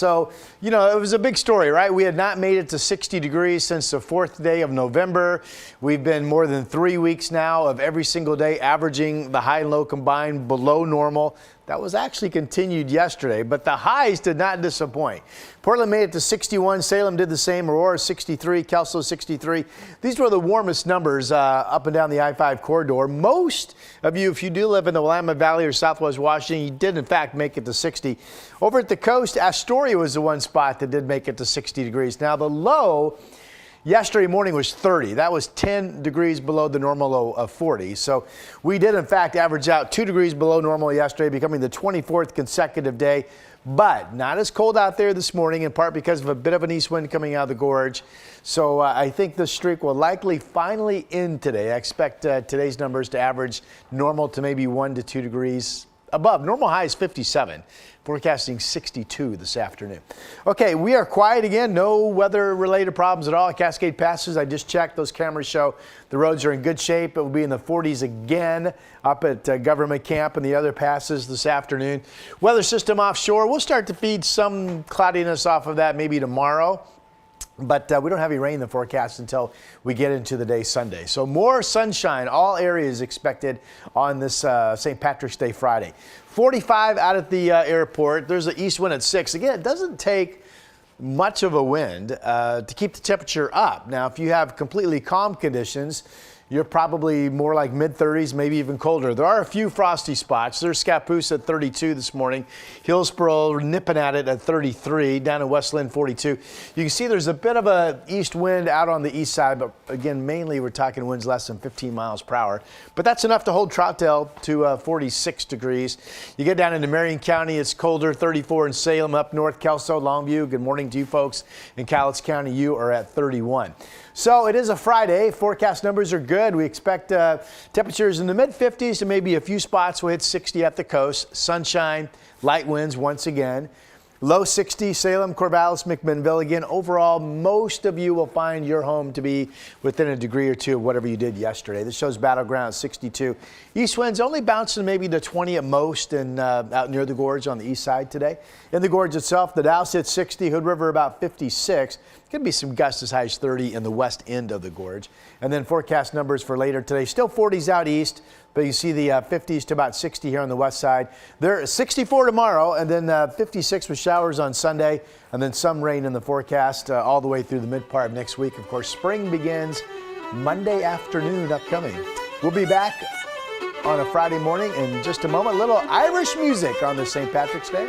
So, you know, it was a big story, right? We had not made it to 60 degrees since the 4th day of November. We've been more than 3 weeks now of every single day averaging the high and low combined below normal. That was actually continued yesterday, but the highs did not disappoint. Portland made it to 61. Salem did the same. Aurora 63. Kelso 63. These were the warmest numbers up and down the I-5 corridor. Most of you, if you do live in the Willamette Valley or Southwest Washington, you did in fact make it to 60. Over at the coast, Astoria was the one spot that did make it to 60 degrees. Now the low yesterday morning was 30. That was 10 degrees below the normal low of 40. So we did, in fact, average out 2 degrees below normal yesterday, becoming the 24th consecutive day. But not as cold out there this morning, in part because of a bit of an east wind coming out of the gorge. So I think the streak will likely finally end today. I expect today's numbers to average normal to maybe 1 to 2 degrees above. Normal high is 57. Forecasting 62 this afternoon. Okay, we are quiet again. No weather-related problems at all. Cascade Passes, I just checked. Those cameras show the roads are in good shape. It will be in the 40s again up at Government Camp and the other passes this afternoon. Weather system offshore. We'll start to feed some cloudiness off of that maybe tomorrow. But we don't have any rain in the forecast until we get into the day Sunday. So more sunshine, all areas expected on this St. Patrick's Day Friday. 45 out at the airport. There's an east wind at 6. Again, it doesn't take much of a wind to keep the temperature up. Now, if you have completely calm conditions, you're probably more like mid-30s, maybe even colder. There are a few frosty spots. There's Scappoose at 32 this morning. Hillsboro nipping at it at 33. Down in West Lynn, 42. You can see there's a bit of a east wind out on the east side, but again, mainly we're talking winds less than 15 miles per hour. But that's enough to hold Troutdale to 46 degrees. You get down into Marion County, it's colder, 34 in Salem. Up north, Kelso, Longview. Good morning to you folks. In Cowlitz County, you are at 31. So it is a Friday. Forecast numbers are good. We expect temperatures in the mid-50s to maybe a few spots. We'll hit 60 at the coast. Sunshine, light winds once again. Low 60, Salem, Corvallis, McMinnville. Again, overall, most of you will find your home to be within a degree or two of whatever you did yesterday. This shows battleground 62. East winds only bouncing maybe to 20 at most and out near the gorge on the east side today. In the gorge itself, the Dow hit 60, Hood River about 56. Could be some gusts as high as 30 in the west end of the gorge. And then forecast numbers for later today. Still 40s out east, but you see the 50s to about 60 here on the west side. There is 64 tomorrow, and then 56 with showers on Sunday, and then some rain in the forecast all the way through the mid part of next week. Of course, spring begins Monday afternoon upcoming. We'll be back on a Friday morning in just a moment. A little Irish music on this St. Patrick's Day.